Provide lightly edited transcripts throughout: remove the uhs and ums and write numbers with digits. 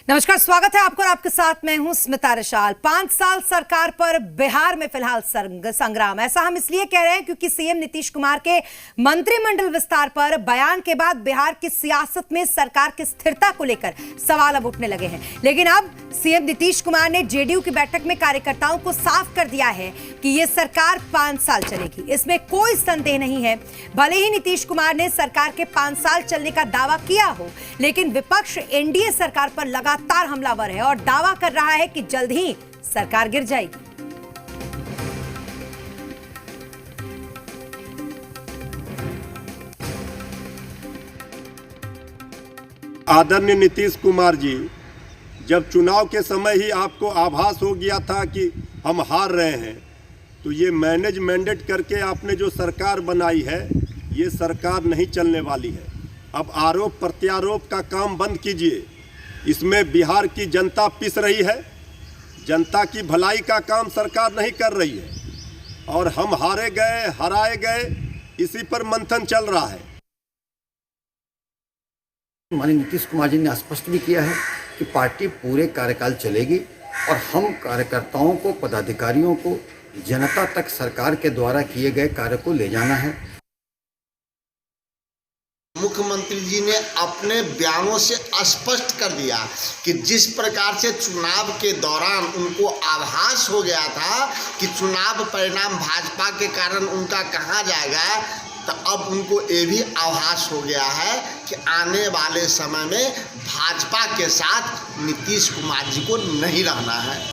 नमस्कार, स्वागत है आपको और आपके साथ मैं हूं स्मिता रिशाल। 5 साल सरकार पर बिहार में फिलहाल संग्राम। ऐसा हम इसलिए कह रहे हैं क्योंकि सीएम नीतीश कुमार के मंत्रिमंडल विस्तार पर बयान के बाद बिहार की सियासत में सरकार की स्थिरता को लेकर सवाल अब उठने लगे हैं। लेकिन अब सीएम नीतीश कुमार ने जेडीयू की बैठक में कार्यकर्ताओं को साफ कर दिया है कि यह सरकार 5 साल चलेगी, इसमें कोई संदेह नहीं है। भले ही नीतीश कुमार ने सरकार के 5 साल चलने का दावा किया हो, लेकिन विपक्ष एनडीए सरकार पर लगातार हमलावर है और दावा कर रहा है कि जल्द ही सरकार गिर जाएगी। आदरणीय नीतीश कुमार जी, जब चुनाव के समय ही आपको आभास हो गया था कि हम हार रहे हैं, तो ये मैंडेट करके आपने जो सरकार बनाई है, ये सरकार नहीं चलने वाली है। अब आरोप प्रत्यारोप का काम बंद कीजिए। इसमें बिहार की जनता पिस रही है। जनता की भलाई का काम सरकार नहीं कर रही है और हम हराए गए, इसी पर मंथन चल रहा है। माननीय नीतीश कुमार जी ने स्पष्ट भी किया है कि पार्टी पूरे कार्यकाल चलेगी और हम कार्यकर्ताओं को, पदाधिकारियों को जनता तक सरकार के द्वारा किए गए कार्य को ले जाना है। मुख्यमंत्री जी ने अपने बयानों से स्पष्ट कर दिया कि जिस प्रकार से चुनाव के दौरान उनको आभास हो गया था कि चुनाव परिणाम भाजपा के कारण उनका कहाँ जाएगा, तो अब उनको ये भी आभास हो गया है कि आने वाले समय में भाजपा के साथ नीतीश कुमार जी को नहीं रहना है।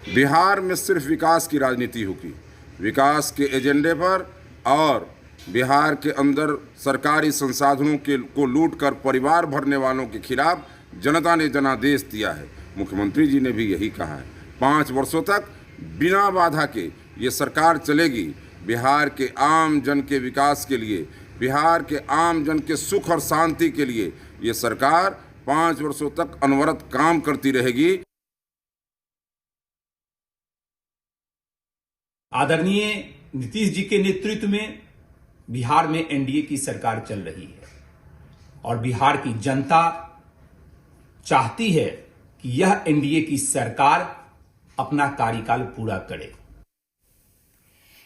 बिहार में सिर्फ विकास की राजनीति होगी, विकास के एजेंडे पर, और बिहार के अंदर सरकारी संसाधनों को लूटकर परिवार भरने वालों के खिलाफ जनता ने जनादेश दिया है। मुख्यमंत्री जी ने भी यही कहा है। 5 वर्षों तक बिना बाधा के ये सरकार चलेगी। बिहार के आम जन के विकास के लिए, बिहार के आम जन के सुख और शांति के लिए ये सरकार 5 वर्षों तक अनवरत काम करती रहेगी। आदरणीय नीतीश जी के नेतृत्व में बिहार में एनडीए की सरकार चल रही है और बिहार की जनता चाहती है कि यह एनडीए की सरकार अपना कार्यकाल पूरा करे।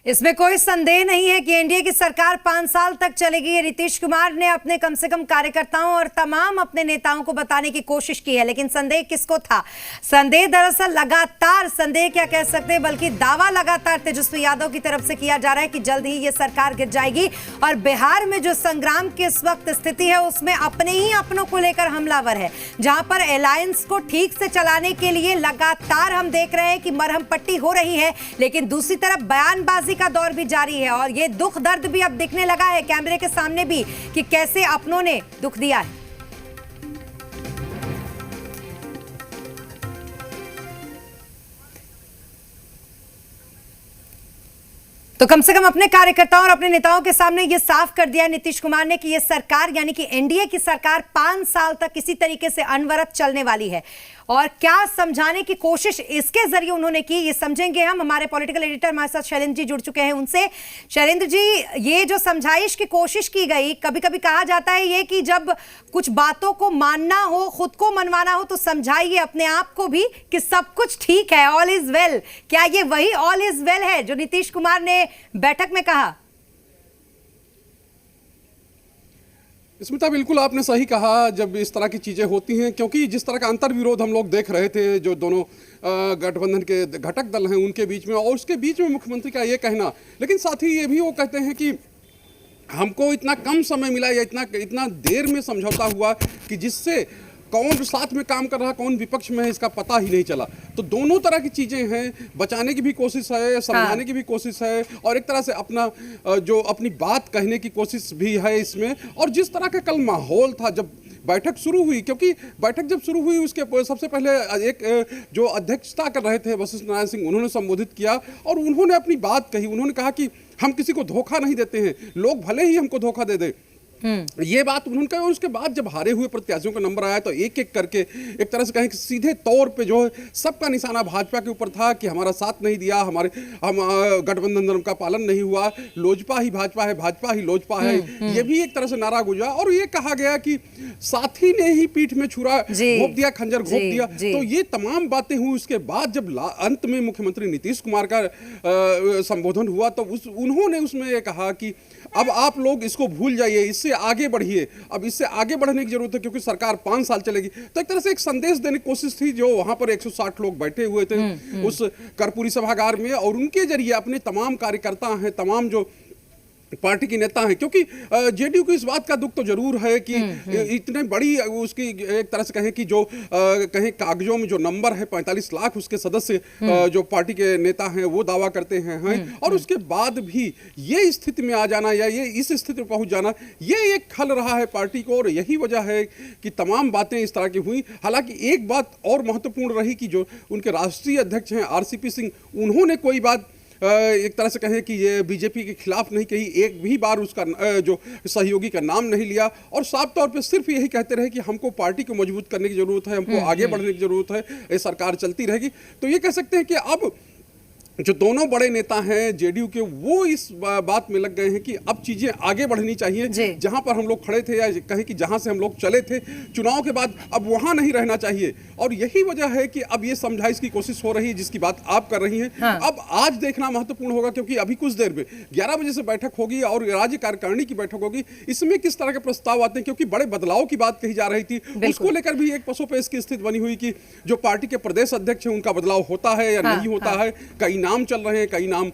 इसमें कोई संदेह नहीं है कि एनडीए की सरकार 5 साल तक चलेगी। ये नीतीश कुमार ने अपने कम से कम कार्यकर्ताओं और तमाम अपने नेताओं को बताने की कोशिश की है। लेकिन संदेह किसको था? संदेह दरअसल लगातार, संदेह क्या कह सकते हैं, बल्कि दावा लगातार तेजस्वी यादव की तरफ से किया जा रहा है कि जल्द ही ये सरकार गिर जाएगी। और बिहार में जो संग्राम की इस वक्त स्थिति है, उसमें अपने ही अपनों को लेकर हमलावर है। जहां पर अलायंस को ठीक से चलाने के लिए लगातार हम देख रहे हैं कि मरहम पट्टी हो रही है, लेकिन दूसरी तरफ बयानबाजी का दौर भी जारी है और ये दुख दर्द भी अब दिखने लगा है कैमरे के सामने भी कि कैसे अपनों ने दुख दिया है। तो कम से कम अपने कार्यकर्ताओं और अपने नेताओं के सामने ये साफ कर दिया नीतीश कुमार ने कि ये सरकार, यानी कि एनडीए की सरकार 5 साल तक इसी तरीके से अनवरत चलने वाली है। और क्या समझाने की कोशिश इसके जरिए उन्होंने की, ये समझेंगे हम। हमारे पॉलिटिकल एडिटर हमारे साथ शैलेंद्र जी जुड़ चुके हैं, उनसे। शैलेंद्र जी, ये जो समझाइश की कोशिश की गई, कभी कभी कहा जाता है ये कि जब कुछ बातों को मानना हो, खुद को मनवाना हो, तो समझाइए अपने आप को भी कि सब कुछ ठीक है, ऑल इज वेल। क्या ये वही ऑल इज वेल है जो नीतीश कुमार ने बैठक में कहा? स्मिता, बिल्कुल आपने सही कहा जब इस तरह की चीज़ें होती हैं, क्योंकि जिस तरह का अंतर्विरोध हम लोग देख रहे थे जो दोनों गठबंधन के घटक दल हैं उनके बीच में, और उसके बीच में मुख्यमंत्री का ये कहना, लेकिन साथ ही ये भी वो कहते हैं कि हमको इतना कम समय मिला या इतना देर में समझौता हुआ कि जिससे कौन साथ में काम कर रहा, कौन विपक्ष में है, इसका पता ही नहीं चला। तो दोनों तरह की चीज़ें हैं, बचाने की भी कोशिश है, समझाने की भी कोशिश है, और एक तरह से अपनी बात कहने की कोशिश भी है इसमें। और जिस तरह का कल माहौल था जब बैठक शुरू हुई, क्योंकि बैठक जब शुरू हुई उसके सबसे पहले एक जो अध्यक्षता कर रहे थे वशिष्ठ नारायण सिंह, उन्होंने संबोधित किया और उन्होंने अपनी बात कही। उन्होंने कहा कि हम किसी को धोखा नहीं देते हैं, लोग भले ही हमको धोखा दे दें, ये बात उन्होंने कहा। और उसके बाद जब हारे हुए प्रत्याशियों का नंबर आया तो एक एक करके एक तरह से कहें कि सीधे तौर पे जो है सबका निशाना भाजपा के ऊपर था कि हमारा साथ नहीं दिया, हम गठबंधन धर्म का पालन नहीं हुआ, लोजपा ही भाजपा है, भाजपा ही लोजपा है, ये भी एक तरह से नारा गुजरा। और ये कहा गया कि साथी ने ही पीठ में छुरा घोंप दिया, खंजर घोंप दिया। तो ये तमाम बातें हुई। उसके बाद जब अंत में मुख्यमंत्री नीतीश कुमार का संबोधन हुआ तो उन्होंने उसमें ये कहा कि अब आप लोग इसको भूल जाइए, इससे आगे बढ़िए, अब इससे आगे बढ़ने की जरूरत है क्योंकि सरकार 5 साल चलेगी। तो एक तरह से एक संदेश देने की कोशिश थी। जो वहां पर 160 लोग बैठे हुए थे उस कर्पूरी सभागार में, और उनके जरिए अपने तमाम कार्यकर्ता हैं, तमाम जो पार्टी के नेता हैं, क्योंकि जेडीयू को इस बात का दुख तो जरूर है कि इतने बड़ी उसकी एक तरह से कहें कि जो कहें कागजों में जो नंबर है 45 लाख उसके सदस्य जो पार्टी के नेता हैं वो दावा करते हैं और उसके बाद भी ये स्थिति में आ जाना या ये इस स्थिति में पहुंच जाना, ये एक खल रहा है पार्टी को। और यही वजह है कि तमाम बातें इस तरह की हुई। हालांकि एक बात और महत्वपूर्ण रही कि जो उनके राष्ट्रीय अध्यक्ष हैं आरसीपी सिंह, उन्होंने कोई बात एक तरह से कहें कि ये बीजेपी के खिलाफ नहीं कही, एक भी बार उसका जो सहयोगी का नाम नहीं लिया, और साफ तौर पे सिर्फ यही कहते रहे कि हमको पार्टी को मजबूत करने की जरूरत है, हमको आगे बढ़ने की जरूरत है, ये सरकार चलती रहेगी। तो ये कह सकते हैं कि अब जो दोनों बड़े नेता हैं जेडीयू के, वो इस बात में लग गए हैं कि अब चीजें आगे बढ़नी चाहिए। जहां पर हम लोग खड़े थे या कहें कि जहां से हम लोग चले थे चुनाव के बाद, अब वहां नहीं रहना चाहिए। और यही वजह है कि अब ये समझाइश की कोशिश हो रही है जिसकी बात आप कर रही हैं। अब आज देखना महत्वपूर्ण होगा क्योंकि अभी कुछ देर में 11 बजे से बैठक होगी और राज्य कार्यकारिणी की बैठक होगी। इसमें किस तरह के प्रस्ताव आते हैं, क्योंकि बड़े बदलाव की बात कही जा रही थी, उसको लेकर भी एक पसोपेश की स्थिति बनी हुई कि जो पार्टी के प्रदेश अध्यक्ष हैं उनका बदलाव होता है या नहीं होता है। कई नाम चल रहे हैं, कई नाम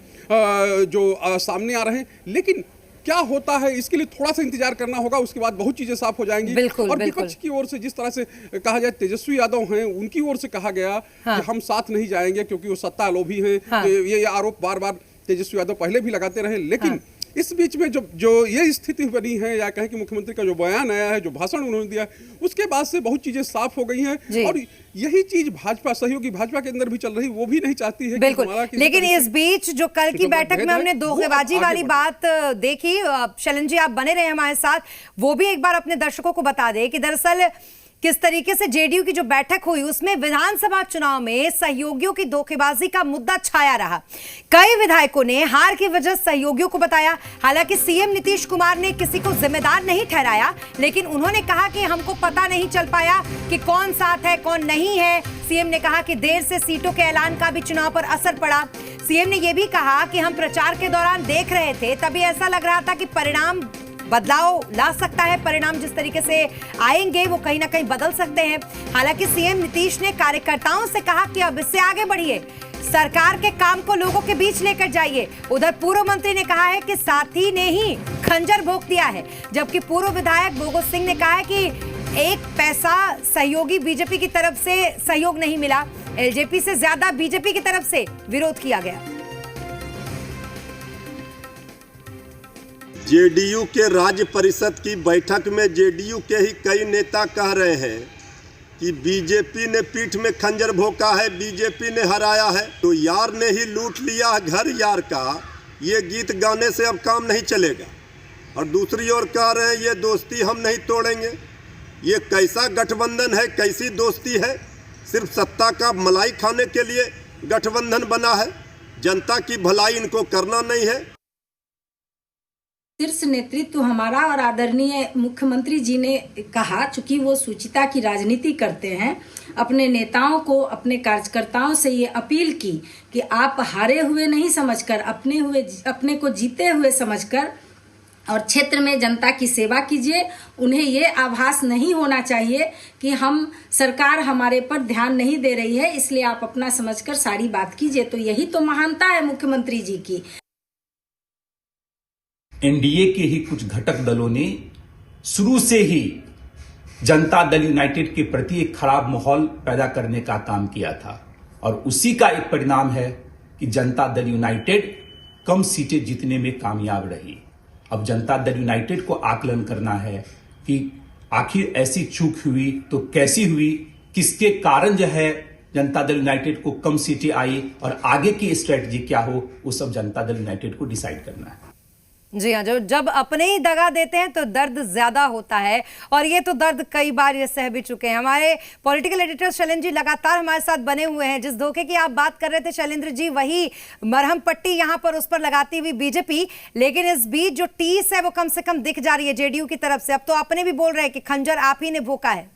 जो सामने आ रहे हैं, लेकिन क्या होता है इसके लिए थोड़ा सा इंतजार करना होगा। उसके बाद बहुत चीजें साफ हो जाएंगी। और विपक्ष की ओर से जिस तरह से कहा जाए, तेजस्वी यादव हैं, उनकी ओर से कहा गया कि हम साथ नहीं जाएंगे क्योंकि वो सत्ता लोभी हैं। ये आरोप बार बार तेजस्वी यादव पहले भी लगाते रहे, लेकिन इस बीच में जो ये स्थिति बनी है या कहें कि मुख्यमंत्री का जो बयान आया है, जो भाषण उन्होंने दिया, उसके बाद से बहुत चीजें साफ हो गई हैं। और यही चीज भाजपा, सहयोगी भाजपा के अंदर भी चल रही, वो भी नहीं चाहती है बिल्कुल। लेकिन इस बीच जो कल की बैठक में हमने धोखेबाजी वाली बात देखी, शैलन जी आप बने रहे हमारे साथ, वो भी एक बार अपने दर्शकों को बता दें कि दरअसल किस तरीके से जेडीयू की जो बैठक हुई उसमें विधानसभा चुनाव में सहयोगियों की धोखेबाजी का मुद्दा छाया रहा। कई विधायकों ने हार की वजह सहयोगियों को बताया। हालांकि सीएम नीतीश कुमार ने किसी को जिम्मेदार नहीं ठहराया, लेकिन उन्होंने कहा कि हमको पता नहीं चल पाया कि कौन साथ है कौन नहीं है। सीएम ने कहा कि देर से सीटों के ऐलान का भी चुनाव पर असर पड़ा। सीएम ने यह भी कहा कि हम प्रचार के दौरान देख रहे थे, तभी ऐसा लग रहा था कि परिणाम बदलाव ला सकता है, परिणाम जिस तरीके से आएंगे वो कहीं ना कहीं बदल सकते हैं। हालांकि सीएम नीतीश ने कार्यकर्ताओं से कहा कि अब इससे आगे बढ़िए, सरकार के काम को लोगों के बीच लेकर जाइए। उधर पूर्व मंत्री ने कहा है कि साथी ने ही खंजर भोंक दिया है, जबकि पूर्व विधायक बोगो सिंह ने कहा है कि एक पैसा सहयोगी बीजेपी की तरफ से सहयोग नहीं मिला, एलजेपी से ज्यादा बीजेपी की तरफ से विरोध किया गया। जेडीयू के राज्य परिषद की बैठक में जेडीयू के ही कई नेता कह रहे हैं कि बीजेपी ने पीठ में खंजर भोंका है, बीजेपी ने हराया है, तो यार ने ही लूट लिया घर यार का, ये गीत गाने से अब काम नहीं चलेगा। और दूसरी ओर कह रहे हैं ये दोस्ती हम नहीं तोड़ेंगे। ये कैसा गठबंधन है, कैसी दोस्ती है? सिर्फ सत्ता का मलाई खाने के लिए गठबंधन बना है, जनता की भलाई इनको करना नहीं है। शीर्ष नेतृत्व हमारा और आदरणीय मुख्यमंत्री जी ने कहा, चूंकि वो सुचिता की राजनीति करते हैं, अपने नेताओं को, अपने कार्यकर्ताओं से ये अपील की कि आप हारे हुए नहीं समझकर, अपने को जीते हुए समझकर और क्षेत्र में जनता की सेवा कीजिए। उन्हें ये आभास नहीं होना चाहिए कि हम सरकार हमारे पर ध्यान नहीं दे रही है, इसलिए आप अपना समझकर सारी बात कीजिए। तो यही तो महानता है मुख्यमंत्री जी की। एनडीए के ही कुछ घटक दलों ने शुरू से ही जनता दल यूनाइटेड के प्रति एक खराब माहौल पैदा करने का काम किया था, और उसी का एक परिणाम है कि जनता दल यूनाइटेड कम सीटें जीतने में कामयाब रही। अब जनता दल यूनाइटेड को आकलन करना है कि आखिर ऐसी चूक हुई तो कैसी हुई, किसके कारण जो है जनता दल यूनाइटेड को कम सीटें आई, और आगे की स्ट्रेटजी क्या हो, वो सब जनता दल यूनाइटेड को डिसाइड करना है। जी हाँ, जो जब अपने ही दगा देते हैं तो दर्द ज्यादा होता है, और ये तो दर्द कई बार ये सह भी चुके हैं। हमारे पॉलिटिकल एडिटर शैलेंद्र जी लगातार हमारे साथ बने हुए हैं। जिस धोखे की आप बात कर रहे थे शैलेंद्र जी, वही मरहम पट्टी यहाँ पर उस पर लगाती हुई बीजेपी, लेकिन इस बीच जो टीस है वो कम से कम दिख जा रही है जेडीयू की तरफ से। अब तो अपने भी बोल रहे हैं कि खंजर आप ही ने भोंका है।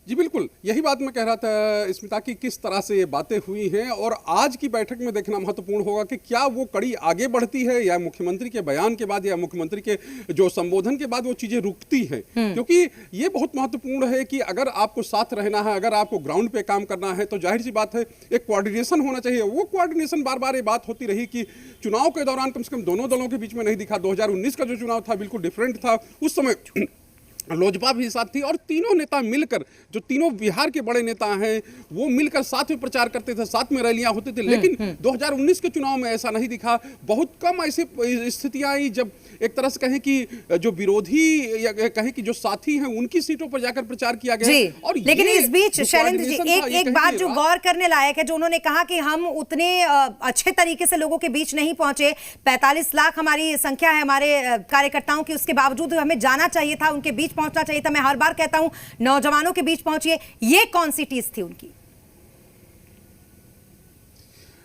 जी बिल्कुल, यही बात मैं कह रहा था स्मिता की, किस तरह से ये बातें हुई हैं, और आज की बैठक में देखना महत्वपूर्ण होगा कि क्या वो कड़ी आगे बढ़ती है या मुख्यमंत्री के बयान के बाद या मुख्यमंत्री के जो संबोधन के बाद वो चीजें रुकती हैं। क्योंकि ये बहुत महत्वपूर्ण है कि अगर आपको साथ रहना है, अगर आपको ग्राउंड पे काम करना है, तो जाहिर सी बात है एक कोऑर्डिनेशन होना चाहिए। वो कोऑर्डिनेशन बार बार ये बात होती रही कि चुनाव के दौरान कम से कम दोनों दलों के बीच में नहीं दिखा। 2019 का जो चुनाव था बिल्कुल डिफरेंट था। उस समय लोजपा भी साथ थी और तीनों नेता मिलकर, जो तीनों बिहार के बड़े नेता हैं, वो मिलकर साथ में प्रचार करते थे, साथ में रैलियां होती थी। लेकिन 2019 के चुनाव में ऐसा नहीं दिखा। बहुत कम ऐसी स्थितियां आई जब एक तरह से कहें कि जो विरोधी या कहें कि जो साथी हैं उनकी सीटों पर जाकर प्रचार किया गया। और लेकिन इस बीच शैलेंद्र जी एक बात जो गौर करने लायक है, जो उन्होंने कहा कि हम उतने अच्छे तरीके से लोगों के बीच नहीं पहुंचे। 45 लाख हमारी संख्या है हमारे कार्यकर्ताओं की, उसके बावजूद हमें जाना चाहिए था, उनके बीच पहुंचना चाहिए था। मैं हर बार कहता हूं नौजवानों के बीच पहुंचिए। ये कौन सी टीस थी उनकी?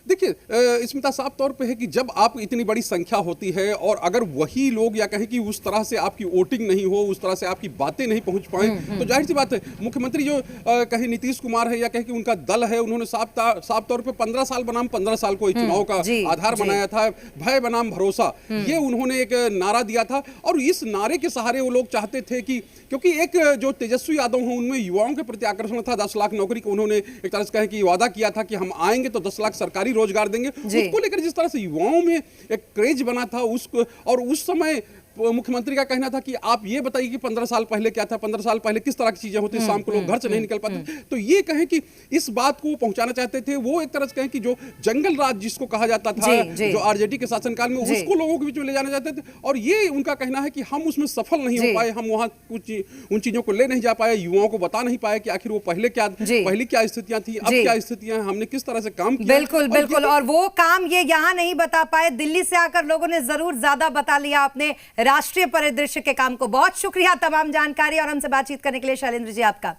देखिए स्मिता, साफ तौर पे है कि जब आप इतनी बड़ी संख्या होती है और अगर वही लोग या कहें कि उस तरह से आपकी वोटिंग नहीं हो, उस तरह से आपकी बातें नहीं पहुंच पाए, तो जाहिर सी बात है मुख्यमंत्री जो कहे नीतीश कुमार है या कहे कि उनका दल है, उन्होंने साफ तौर पे 15 साल बनाम 15 साल को चुनाव का आधार बनाया था। भय बनाम भरोसा, ये उन्होंने एक नारा दिया था। और इस नारे के सहारे वो लोग चाहते थे कि, क्योंकि एक जो तेजस्वी यादव हैं उनमें युवाओं के प्रति आकर्षण था। 10 लाख नौकरी को उन्होंने एक तरह से कहे कि वादा किया था कि हम आएंगे तो 10 लाख सरकारी रोजगार देंगे। उसको लेकर जिस तरह से युवाओं में एक क्रेज बना था उसको, और उस समय मुख्यमंत्री का कहना था कि आप ये बताइए कि 15 साल पहले क्या था, 15 साल पहले किस तरह की चीजें होती, शाम को लोग घर से नहीं निकल पाते। तो ये कहें कि इस बात को पहुंचाना चाहते थे। वो एक तरह से कहें कि जो जंगल राज जिसको कहा जाता था, जो आरजेडी के शासनकाल में, उसको लोगों के बीच में ले जाना चाहते थे। और ये उनका कहना है कि हम उसमें सफल नहीं हो पाए, हम वहां कुछ उन चीजों को ले नहीं जा पाए, युवाओं को बता नहीं पाए कि आखिर वो पहले क्या स्थितियां थी, अब क्या स्थितियां हैं, हमने किस तरह से काम किया। बिल्कुल बिल्कुल, और वो काम ये यहाँ नहीं बता पाए, दिल्ली से आकर लोगों ने जरूर ज्यादा बता लिया अपने राष्ट्रीय परिदृश्य के काम को। बहुत शुक्रिया तमाम जानकारी और हमसे बातचीत करने के लिए शैलेंद्र जी आपका।